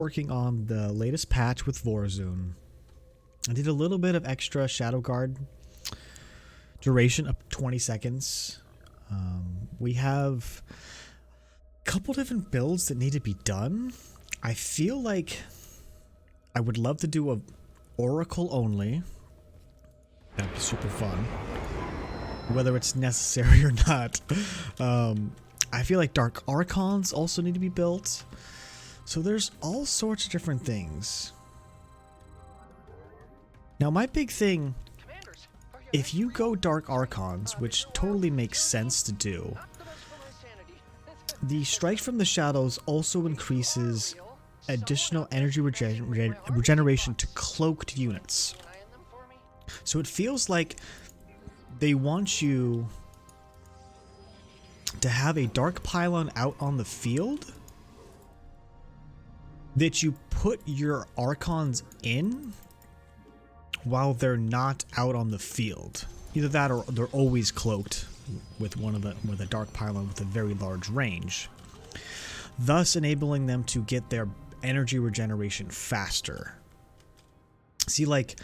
Working on the latest patch with Vorazun. I did a little bit of extra Shadow Guard duration up to 20 seconds. We have a couple different builds that need to be done. I feel like I would love to do a Oracle only. That'd be super fun. Whether it's necessary or not. I feel like Dark Archons also need to be built. So there's all sorts of different things. Now my big thing, if you go Dark Archons, which totally makes sense to do, the Strike from the Shadows also increases additional energy regeneration to cloaked units. So it feels like they want you to have a Dark Pylon out on the field that you put your Archons in while they're not out on the field. Either that or they're always cloaked with a Dark Pylon with a very large range, thus enabling them to get their energy regeneration faster. See, like,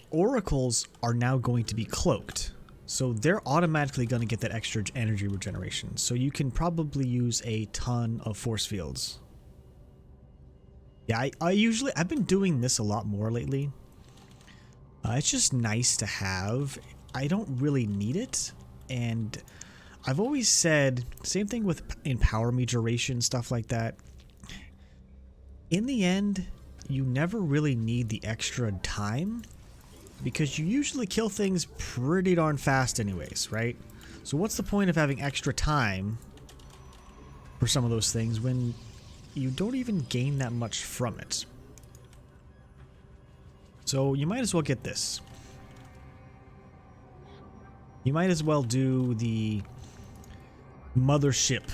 Oracles are now going to be cloaked, so they're automatically going to get that extra energy regeneration. So you can probably use a ton of force fields. Yeah, I've been doing this a lot more lately. It's just nice to have. I don't really need it, and I've always said, same thing with Empower Me duration, stuff like that. In the end, you never really need the extra time, because you usually kill things pretty darn fast anyways, right? So what's the point of having extra time for some of those things when you don't even gain that much from it? So you might as well get this. You might as well do the Mothership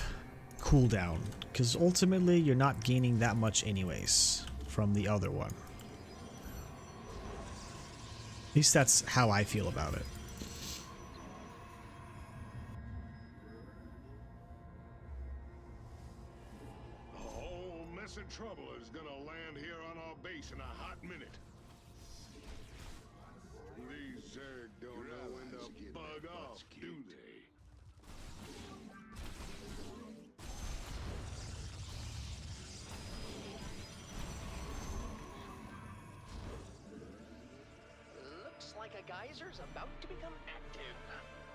cooldown, because ultimately you're not gaining that much anyways from the other one. At least that's how I feel about it. A whole mess of trouble is gonna land here on our base in a hot minute. These Zerg don't know when to bug off, do they? Looks like a geyser's about to become active.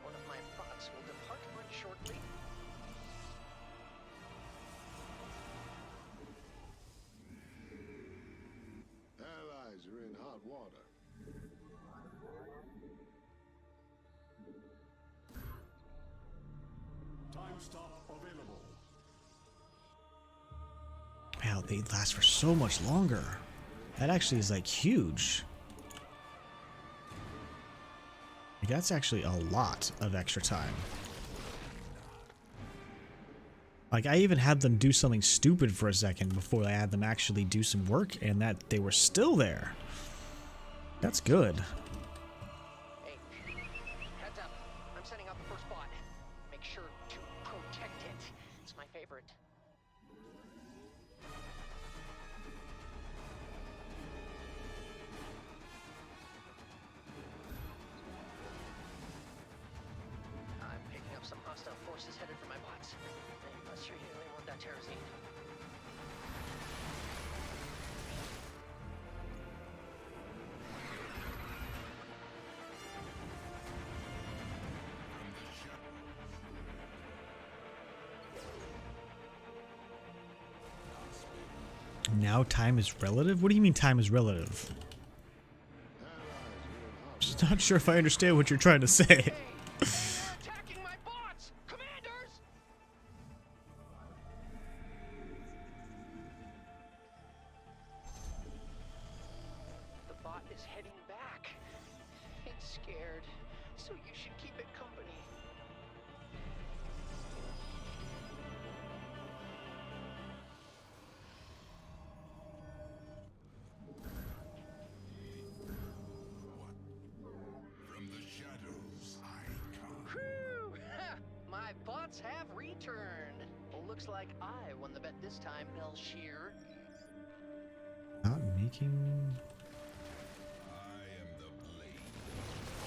One of my bots will depart very shortly. Allies are in hot water. Time stop available. Wow, they last for so much longer. That actually is like huge. Like, that's actually a lot of extra time. Like, I even had them do something stupid for a second before I had them actually do some work, and that they were still there. That's good. Hey, heads up. I'm setting out the first bot. Make sure to protect it. It's my favorite. I'm picking up some hostile forces headed for my bots. They must really want that terrazine. Now time is relative? What do you mean time is relative? Just not sure if I understand what you're trying to say. Hey, they're attacking my bots! Commanders! The bot is heading back. It's scared, so you should keep it company. From the shadows I come. Whew! My bots have returned. Looks like I won the bet this time, Belshear. Making. I am the blade.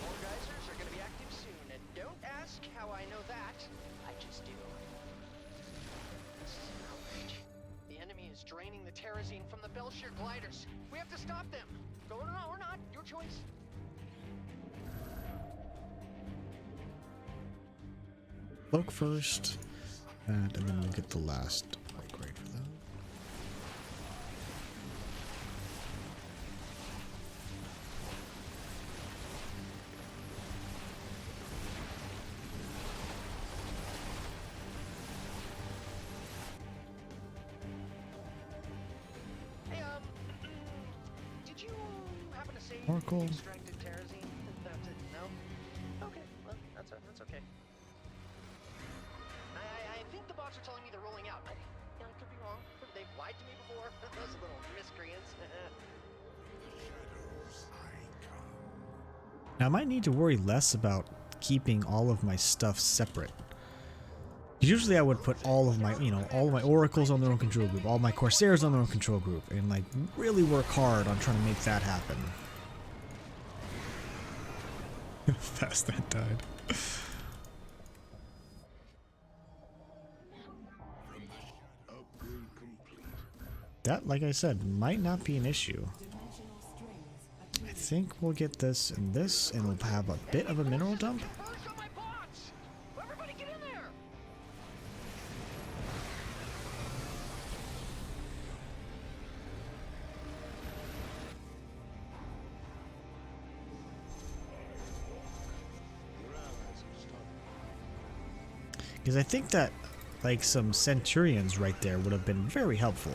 More geysers are gonna be active soon, and don't ask how I know that. I just do. This is an outrage. The enemy is draining the terrazine from the Belshire gliders. We have to stop them. Go on or not, your choice. Cloak first, and then we'll get the last upgrade for that. Hey, did you happen to say Oracle. extracted terrazine? That's it, no? Okay, well, that's okay. I think the bots are telling me they're rolling out. I could be wrong. They've lied to me before. Those little miscreants. Shadows I come. Now I might need to worry less about keeping all of my stuff separate. Usually I would put all of my, all of my oracles on their own control group, all my corsairs on their own control group, and like really work hard on trying to make that happen. Fast that died. Upgrade complete. That, like I said, might not be an issue. I think we'll get this, and we'll have a bit of a mineral dump. First on my bots! Everybody get in there! Your allies have started. Because I think that, like, some centurions right there would have been very helpful.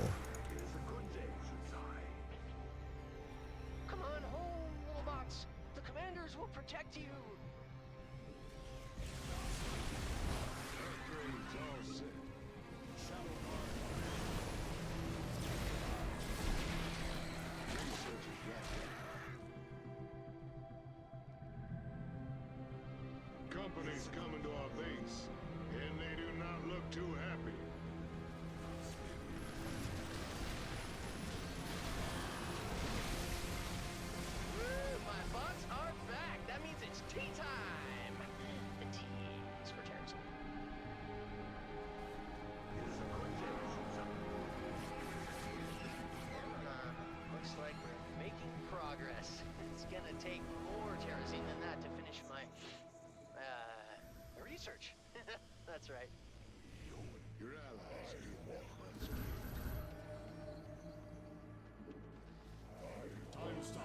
Come on home, little bots. The commanders will protect you. Upgrades all set. Research is wrapped up. Companies coming to our base, and they do not look too happy. Woo, my bots are back. That means it's tea time. The tea is for terrorism. Looks like we're making progress. It's gonna take more terrazine than that to finish my research. That's right. Your allies do that unscathed.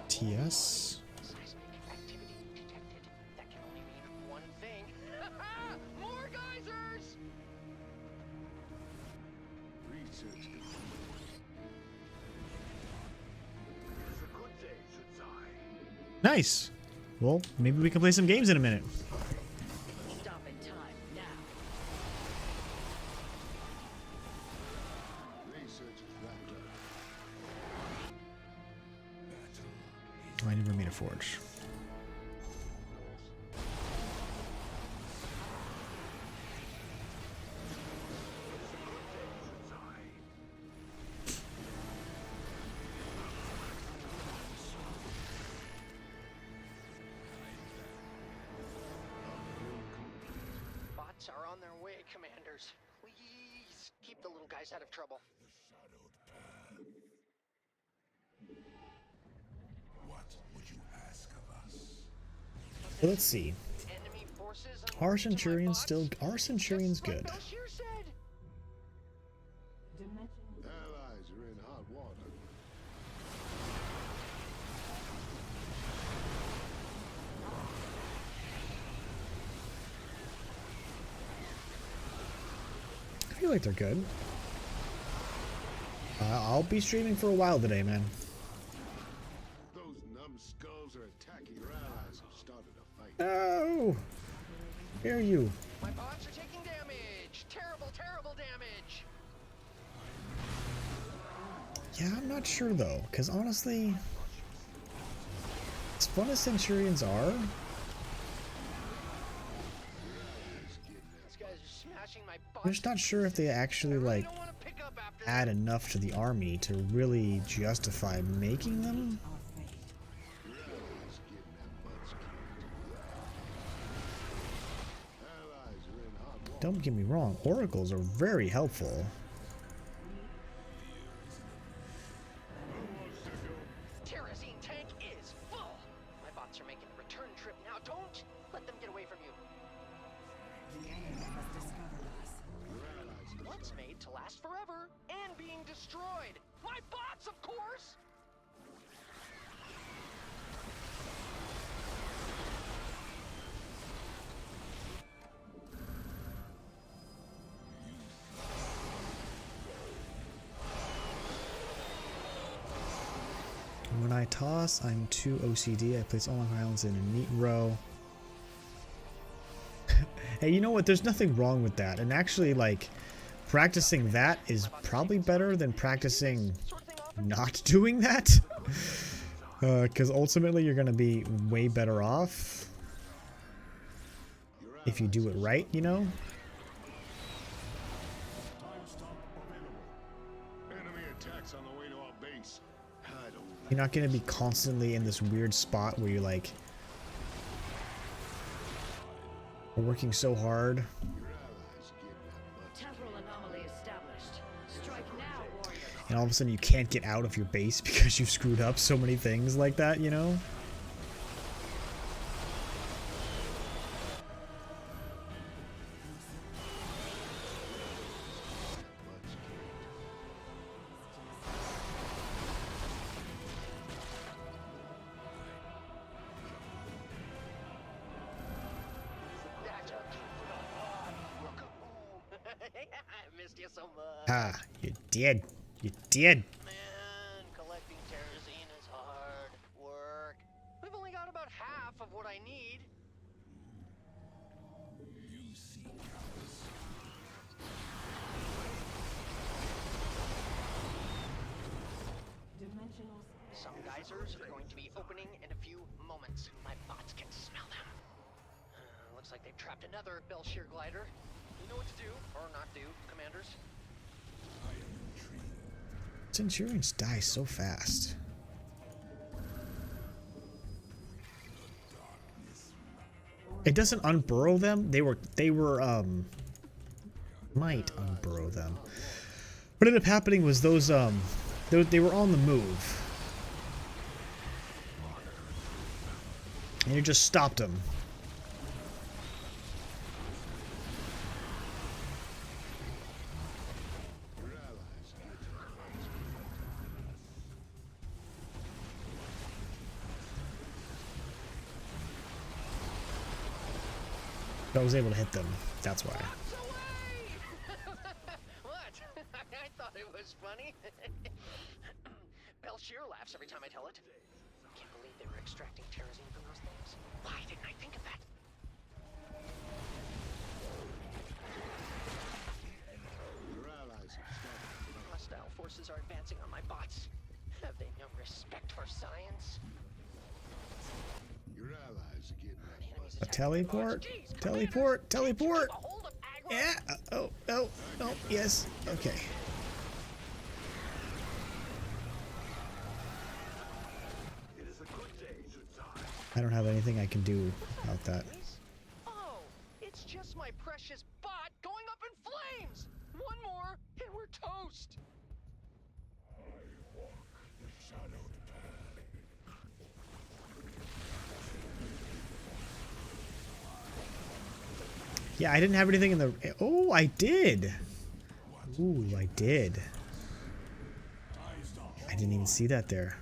TS. Seismic activity detected. That can only mean one thing. More geysers! Research complete. It's a good day, Shutsai. Nice. Well, maybe we can play some games in a minute. Stop in time now. Research is wrapped up. Oh, I never made a forge. Bots are on their way, commanders. Please keep the little guys out of trouble. What would you ask of us? Let's see. Enemy forces Our unleashed to my Centurion's bots, still. Our Centurion's just like good. Belshir said. Allies are in hot water. I feel like they're good. I'll be streaming for a while today, man. Those numbskulls are attacking your allies who started a fight. No! Where are you? My bots are taking damage. Terrible, terrible damage. Yeah, I'm not sure though, because honestly, as fun as Centurions are, These guys are smashing my bots. I'm just not sure if they actually I really like don't want to pick up after add enough to the army to really justify making them. Don't get me wrong, oracles are very helpful. Terrazine tank is full. My bots are making a return trip now. Don't let them get away from you. The enemy has discovered us. Once made to last forever and being destroyed. My bots, of course. When I toss, I'm too OCD. I place all my islands in a neat row. Hey, you know what? There's nothing wrong with that. And actually, like, practicing that is probably better than practicing not doing that. Because ultimately, you're going to be way better off if you do it right, you know? Enemy attacks on the way to our base. I don't You're not going to be constantly in this weird spot where you're like, we're working so hard. Temporal anomaly established. Strike now, warrior. And all of a sudden you can't get out of your base because you've screwed up so many things like that, you know? I missed you so much. Ah, you did. You did. Man, collecting terrazine is hard work. We've only got about half of what I need. Some geysers are going to be opening in a few moments. My bots can smell them. Looks like they've trapped another Belshir glider. You know what to do, or not do, commanders. Centurions die so fast. It doesn't unburrow them. They might unburrow them. What ended up happening was those they were on the move. And it just stopped them. I was able to hit them. That's why. What? I thought it was funny. Belshir laughs every time I tell it. Can't believe they were extracting terrazine from those things. Why didn't I think of that? Hostile forces are advancing on my bots. Have they no respect for science? Your allies are getting The enemy's A attacking my bots. teleport. Jeez, Teleport. commanders, can't you Teleport. keep a hold of aggro? Yeah. Oh. No. No. Yes. Okay. I don't have anything I can do about that. Oh, it's just my precious bot going up in flames! One more, and we're toast! Yeah, I didn't have anything in the... Oh, I did. Ooh, I did. I didn't even see that there.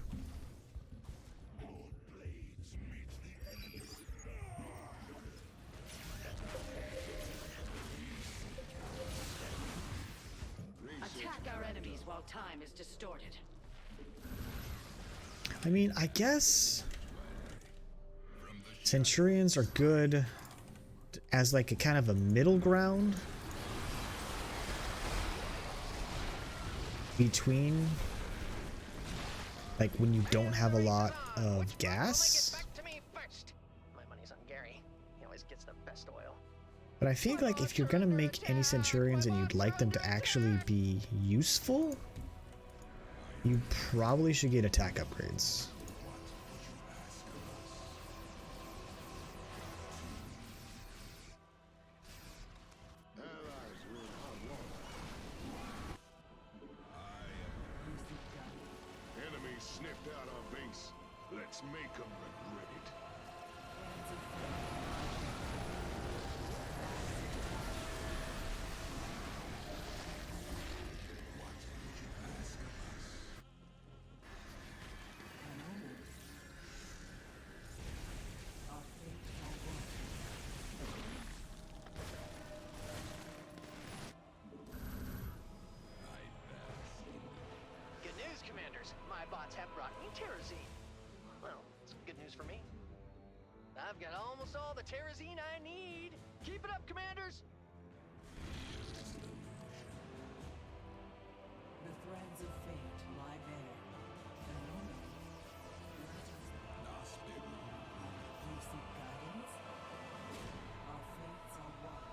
Attack our enemies while time is distorted. I mean, I guess... Centurions are good as like a kind of a middle ground between like when you don't have a lot of gas. Back to me first. My money's on Gary. He always gets the best oil. But I think like if you're gonna make any Centurions and you'd like them to actually be useful, you probably should get attack upgrades. Allies were in hot water. Enemies sniffed out our base. Let's make them regret it. Good news, Commanders. My bots have brought me Terrazine. Well, it's good news for me. I've got almost all the Terrazine I need. Keep it up, Commanders! The threads of fate lie bare. You seek guidance? Our fates are one.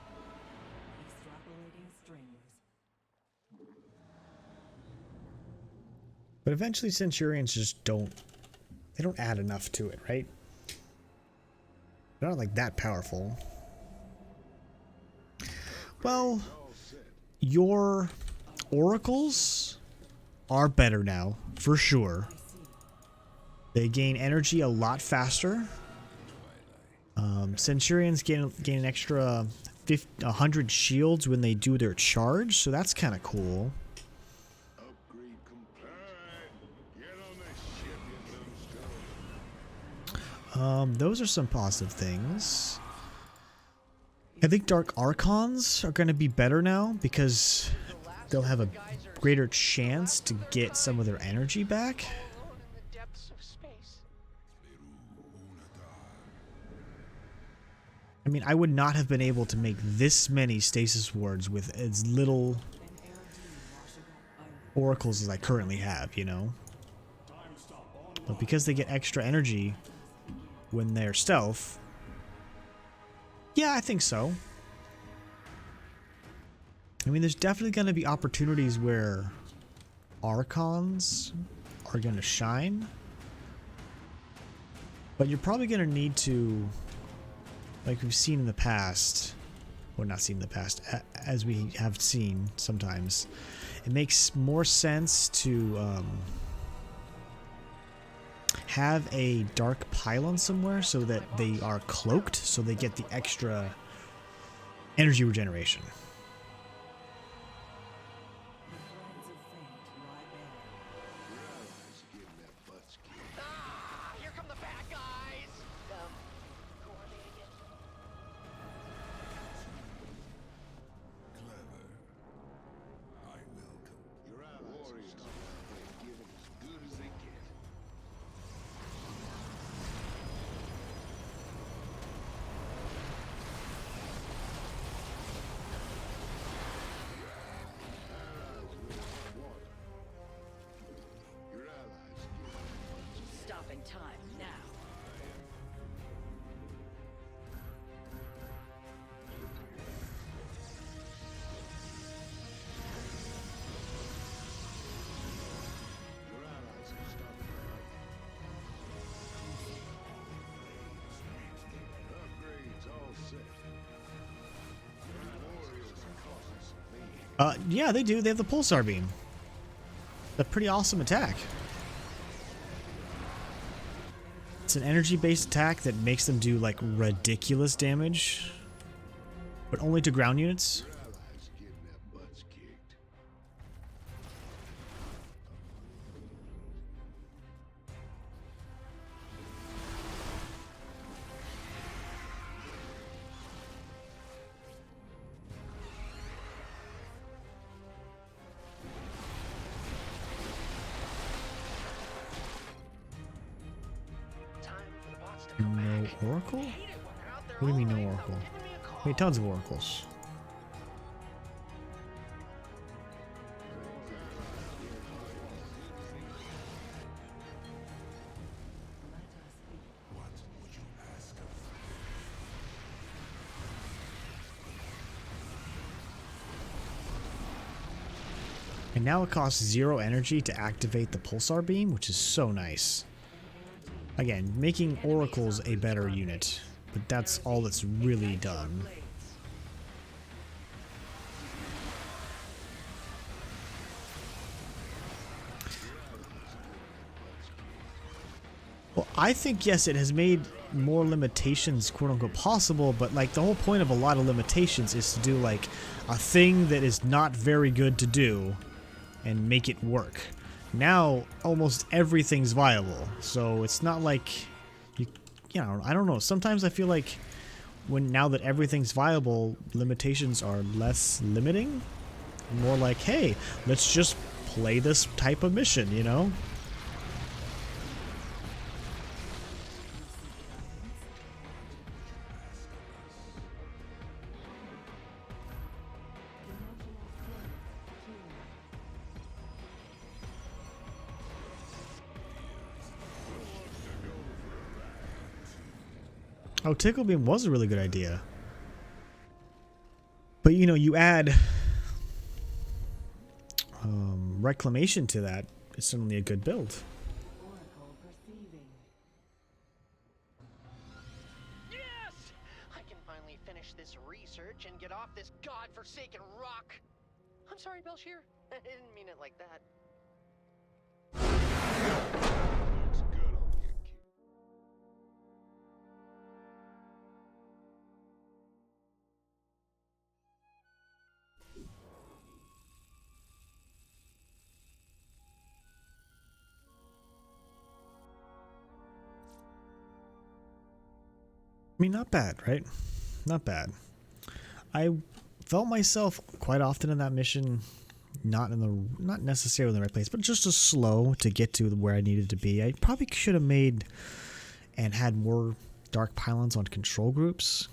Extrapolating strings. But eventually Centurions just don't add enough to it, right? They're not like that powerful. Well, your oracles are better now, for sure. They gain energy a lot faster. Centurions gain an extra 100 shields when they do their charge, so that's kind of cool. Upgrade complete. Alright, get on this ship, you numbskull. Those are some positive things. I think Dark Archons are going to be better now because they'll have a greater chance to get some of their energy back. Alone in the depths of space. I mean, I would not have been able to make this many stasis wards with as little oracles as I currently have, you know? But because they get extra energy when they're stealth, yeah, I think so. I mean, there's definitely going to be opportunities where Archons are going to shine. But you're probably going to need to, like we've seen in the past, or not seen in the past, as we have seen sometimes, it makes more sense to have a dark pylon somewhere so that they are cloaked, so they get the extra energy regeneration. Ah, here come the bad guys! Who are they again? I welcome. Your allies are stuck out there giving as good as they get. Allies were in hot water. Your allies get Stop in time now. your allies have stopped now. Upgrades all set. Warriors are causing some mayhem. Yeah, they do. They have the pulsar beam. A pretty awesome attack. It's an energy-based attack that makes them do like ridiculous damage, but only to ground units. Your allies getting their butts kicked. Time for the bots to come No back. oracle? Hate it when they're out there What do you mean all no night oracle? without giving me a call. Wait, tons of oracles. What would you ask of me? And now it costs 0 energy to activate the pulsar beam, which is so nice. Again, making oracles a better unit, but that's all that's really done. Well, I think, yes, it has made more limitations, quote-unquote, possible, but, like, the whole point of a lot of limitations is to do, like, a thing that is not very good to do and make it work. Now, almost everything's viable, so it's not like, you know, I don't know, sometimes I feel like now that everything's viable, limitations are less limiting, more like, hey, let's just play this type of mission, you know? Oh, Tickle Beam was a really good idea. But, you know, you add Reclamation to that, it's certainly a good build. Yes! I can finally finish this research and get off this godforsaken rock. I'm sorry, Belshir. I didn't mean it like that. Looks good on you, kid. I mean, not bad, right? Not bad. I felt myself quite often in that mission not necessarily in the right place, but just as slow to get to where I needed to be. I probably should have made and had more dark pylons on control groups.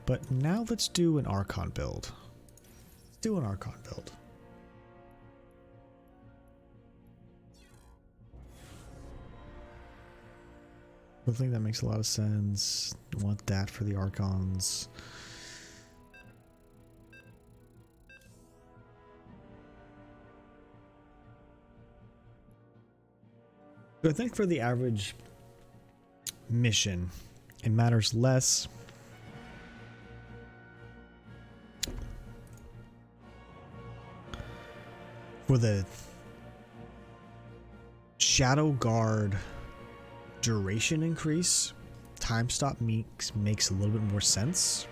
But now let's do an Archon build. Let's do an Archon build. I think that makes a lot of sense. Want that for the Archons. But I think for the average mission, it matters less for the Shadow Guard duration increase. Time stop makes a little bit more sense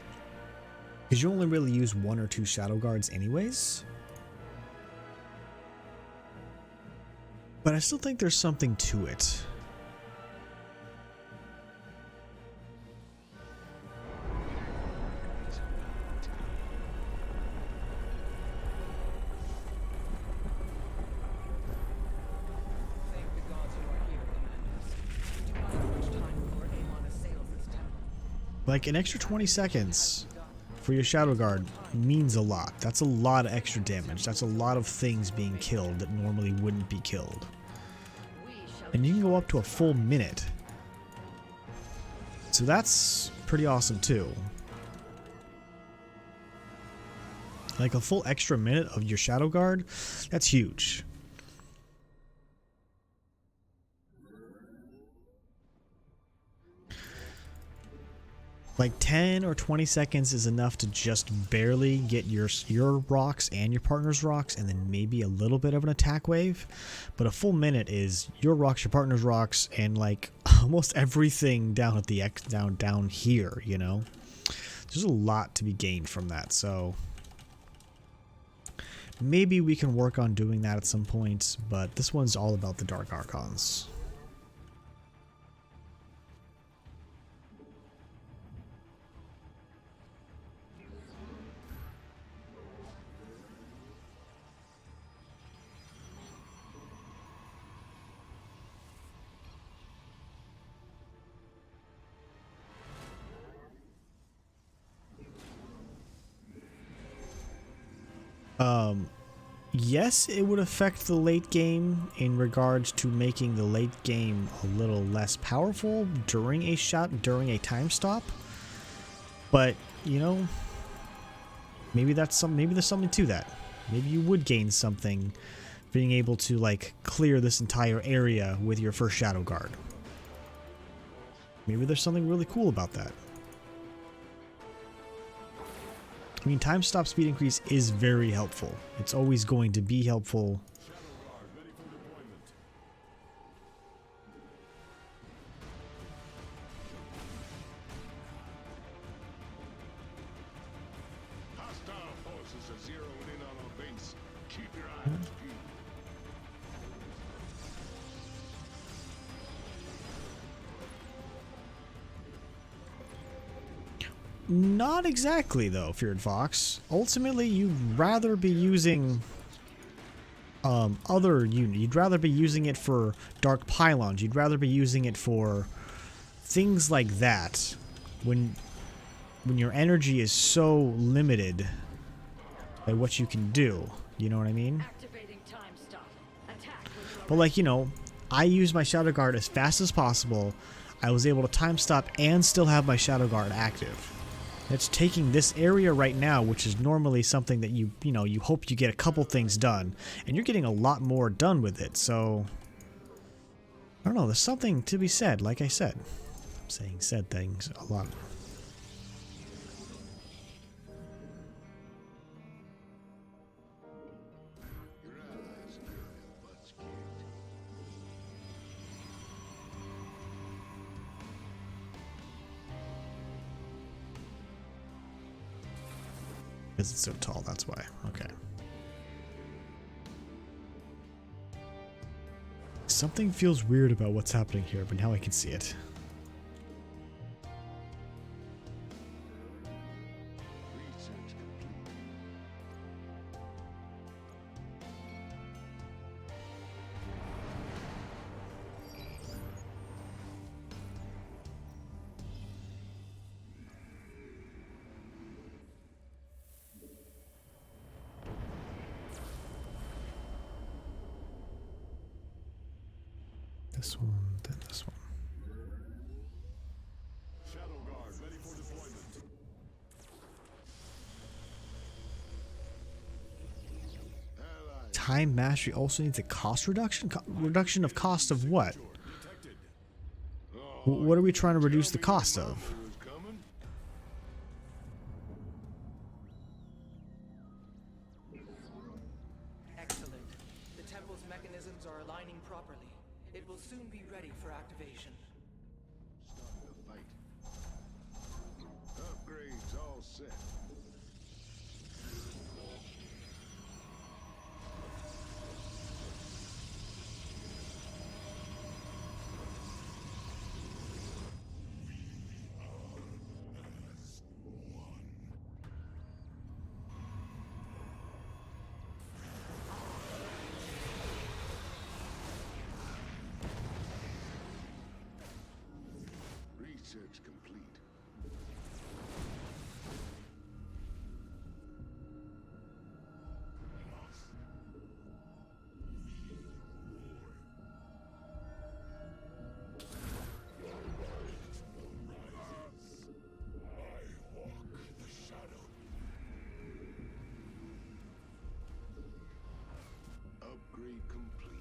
because you only really use 1 or 2 Shadow Guards anyways. But I still think there's something to it. Like an extra 20 seconds for your Shadow Guard means a lot. That's a lot of extra damage. That's a lot of things being killed that normally wouldn't be killed. And you can go up to a full minute. So that's pretty awesome too. Like a full extra minute of your Shadow Guard, that's huge. Like 10 or 20 seconds is enough to just barely get your rocks and your partner's rocks, and then maybe a little bit of an attack wave. But a full minute is your rocks, your partner's rocks, and like almost everything down at the down here. You know, there's a lot to be gained from that. So maybe we can work on doing that at some point. But this one's all about the Dark Archons. Yes, it would affect the late game in regards to making the late game a little less powerful during a time stop. But, you know, maybe there's something to that. Maybe you would gain something being able to like clear this entire area with your first Shadow Guard. Maybe there's something really cool about that. I mean, time stop speed increase is very helpful. It's always going to be helpful. Hostile forces are zeroing in on our base. Keep your eyes peeled. Not exactly, though, Feared Fox. Ultimately, you'd rather be using other unit. You'd rather be using it for Dark Pylons. You'd rather be using it for things like that. When your energy is so limited by what you can do. You know what I mean? Activating time stop. Attack when But like, you know, I used my Shadow Guard as fast as possible. I was able to time stop and still have my Shadow Guard active. It's taking this area right now, which is normally something that you know, you hope you get a couple things done, and you're getting a lot more done with it. So I don't know, there's something to be said, like I said. I'm saying said things a lot. Your allies are getting their butts kicked. Because it's so tall, that's why. Okay. Something feels weird about what's happening here, but now I can see it. Research complete. This one, then this one. Shadow Guard ready for deployment. Allies. Time mastery also needs a cost reduction? Reduction of cost of what? Detected. What are we trying to reduce the cost of? Who's coming? Excellent. The temple's mechanisms are aligning properly. It will soon be ready for activation. Starting to fight. Upgrades all set. Research complete. Upgrade complete.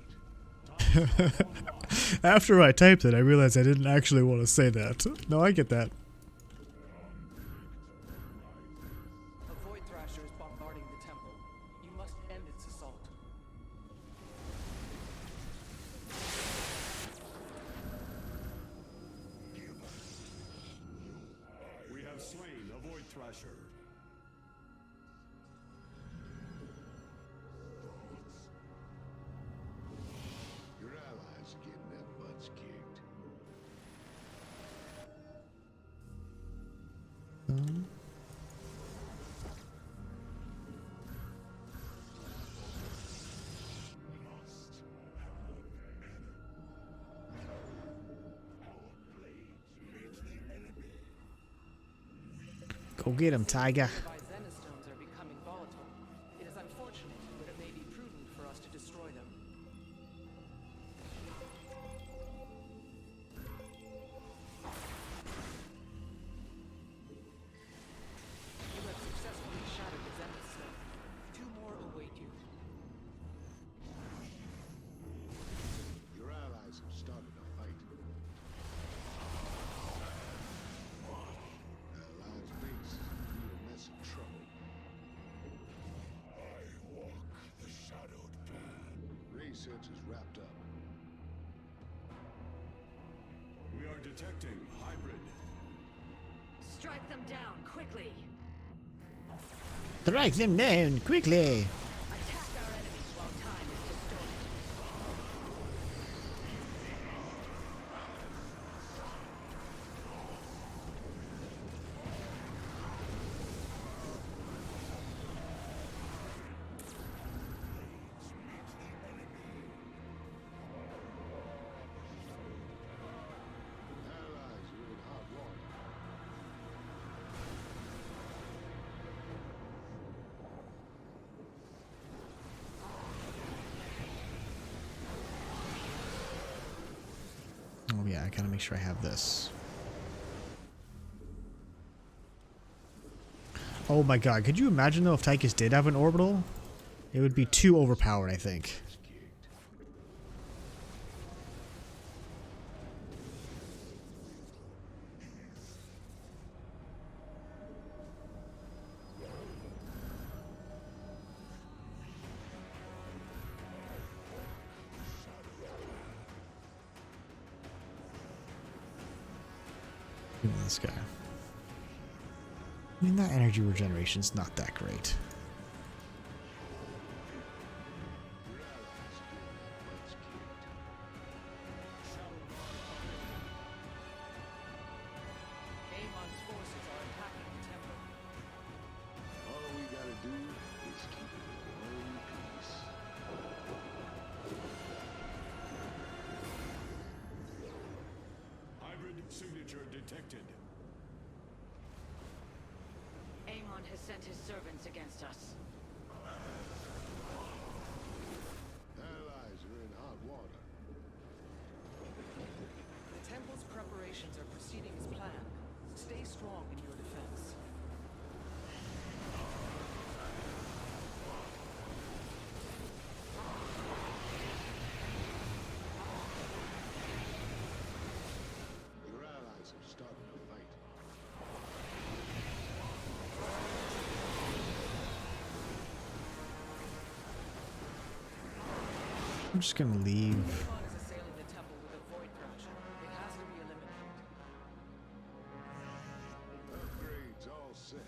After I typed it, I realized I didn't actually want to say that. No, I get that. A Void Thrasher is bombarding the temple. You must end its assault. We have slain a Void Thrasher. Your allies are getting their butts kicked. Go get him, Tiger. Nearby Zenistones are becoming volatile. It is unfortunate, but it may be prudent for us to destroy them. You have successfully shattered the Zenith Stone. 2 more await you. sensors wrapped up. We are detecting hybrid. Strike them down quickly. Strike them down quickly. Attack our enemies while time is distorted. Allies are in hot water. Oh yeah, I gotta make sure I have this. Oh my god, could you imagine though if Tychus did have an orbital? It would be too overpowered, I think. Look at this guy. I mean, that energy regeneration is not that great. Amon's forces are attacking the temple. All we gotta do is keep it in one piece. Hybrid signature detected. Amon has sent his servants against us. Allies are in hot water. The temple's preparations are proceeding as planned. Stay strong in your defense. Your allies have started a fight. I'm just gonna leave. Amon is assailing the temple with a void thrasher. It has to be eliminated. Upgrades all set.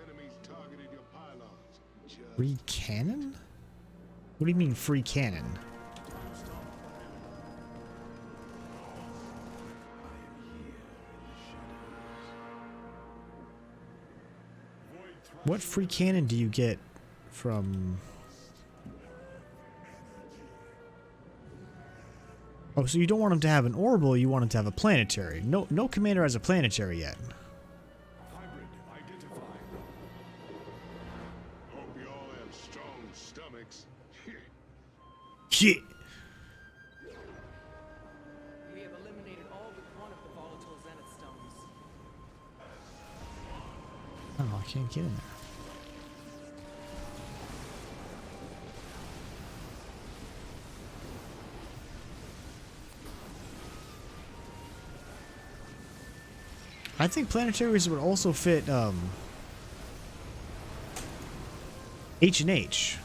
Enemies targeted your pylons. Just Free cannon? What do you mean free cannon? What free cannon do you get from... Oh, so you don't want him to have an orbital, you want him to have a planetary. No commander has a planetary yet. Hybrid identified. hope you all have strong stomachs. Shit! We have eliminated all but one of the volatile zenith stones. Oh, I can't get in there. I think planetaries would also fit H&H.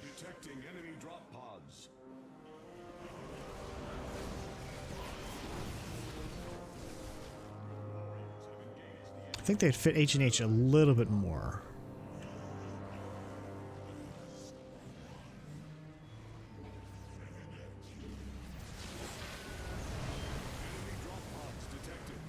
Detecting enemy drop pods. I think they'd fit H&H a little bit more. Enemy drop pods detected.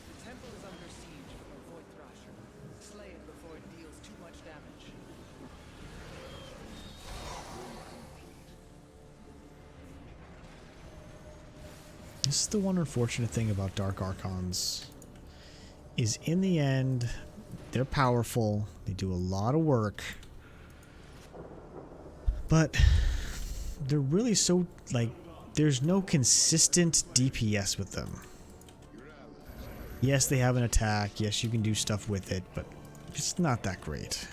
The temple is under siege from a void thrasher. Slay it before it deals too much damage. This is the one unfortunate thing about Dark Archons. is in the end, they're powerful. They do a lot of work. But they're really so, like, there's no consistent DPS with them. Yes, they have an attack. Yes, you can do stuff with it, but it's not that great.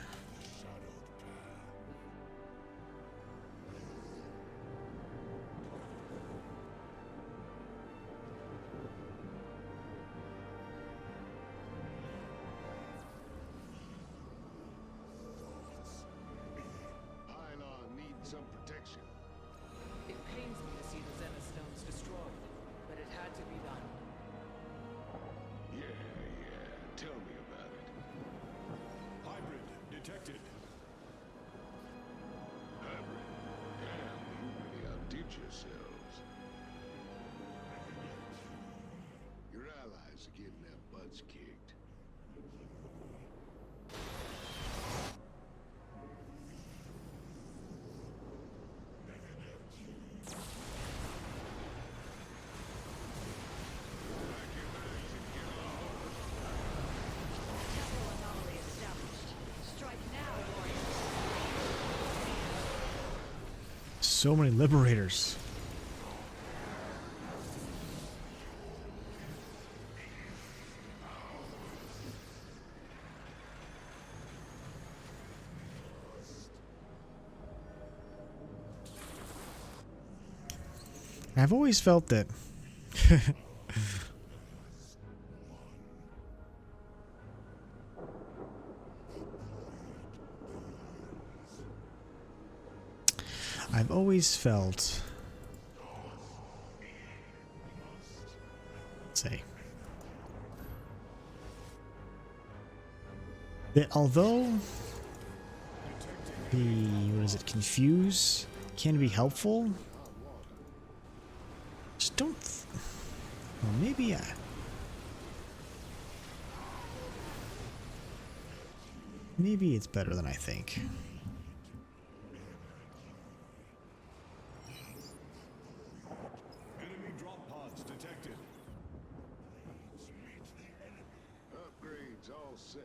Pylon needs some protection. It pains me to see the Zenith stones destroyed, but it had to be done. Yeah, tell me about it. Hybrid detected. Hybrid. Damn, you really outdid yourselves. Your allies are getting their butts kicked. Temple anomaly established. Strike now, warriors. So many liberators. I've always felt that I've always felt, let's say, that although the, what is it, confuse can be helpful, just don't, well, maybe maybe it's better than I think. Enemy drop pods detected. Upgrades all set.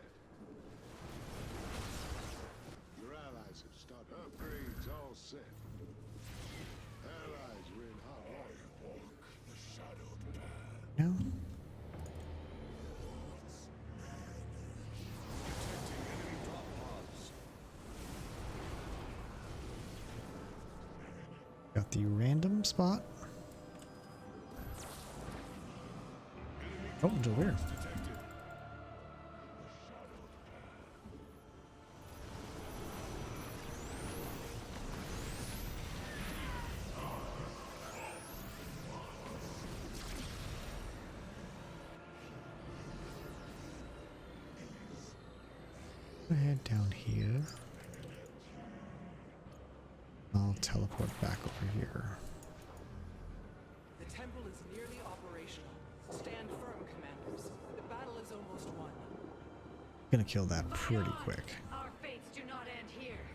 Your allies have started. Upgrades all set. Allies are in hot water. Walk the shadowed path. No? Detecting enemy drop pods. Got the random spot. Oh, it's over here. Detected. Head down here. I'll teleport back over here. The temple is nearly operational. Stand firm, commanders. The battle is almost won. Gonna kill that pretty Beyond, quick. Our fates do not end here.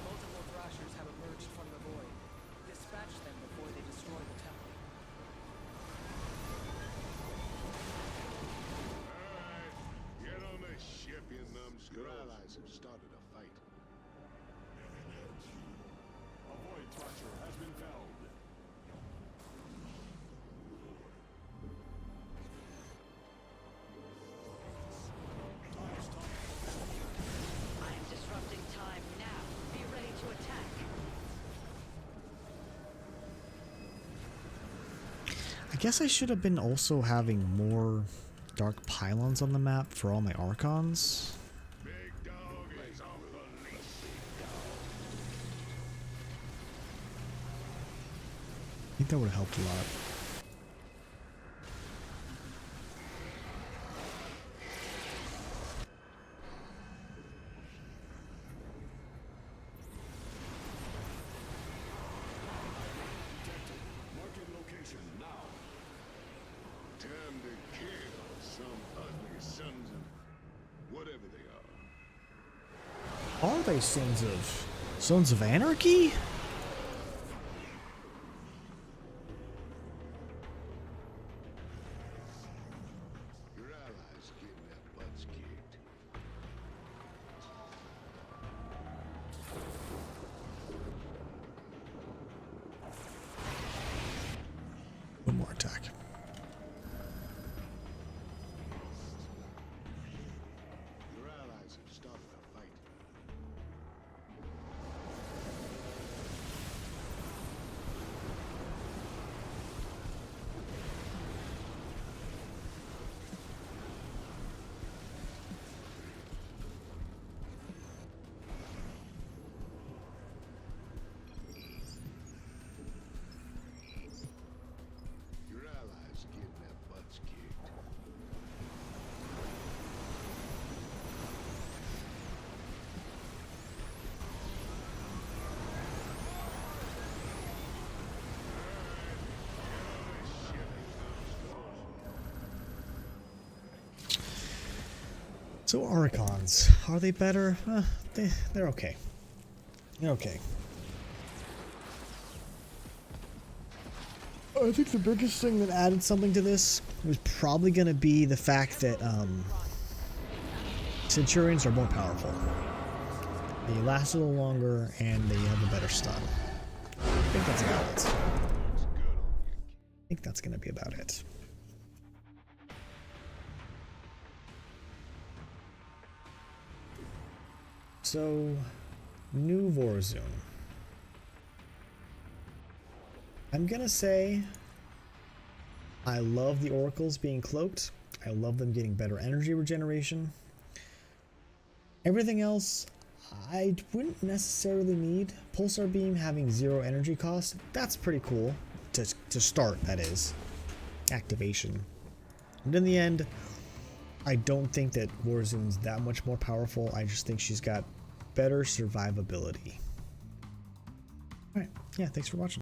Multiple thrashers have emerged from the void. Dispatch them before they destroy the temple. Alright, get on the ship, you numbskulls. Your allies have started a fight. A void thrasher has been felled. I am disrupting time now. Be ready to attack. I guess I should have been also having more dark pylons on the map for all my archons. Big dog is off the leash. I think that would have helped a lot. Marking location now. Time to kill some ugly sons of whatever they are. Are they Sons of Anarchy? attack. Your allies have started a fight. Your allies getting their butts kicked. So Archons, are they better? They're okay. They're okay. I think the biggest thing that added something to this was probably going to be the fact that Centurions are more powerful. They last a little longer and they have a better stun. I think that's about it. I think that's going to be about it. So, new Vorazun. I'm gonna say I love the oracles being cloaked. I love them getting better energy regeneration. Everything else I wouldn't necessarily need. Pulsar Beam having 0 energy cost, that's pretty cool to start, that is. Activation. And in the end, I don't think that Vorazun's that much more powerful. I just think she's got better survivability. Alright, yeah, thanks for watching.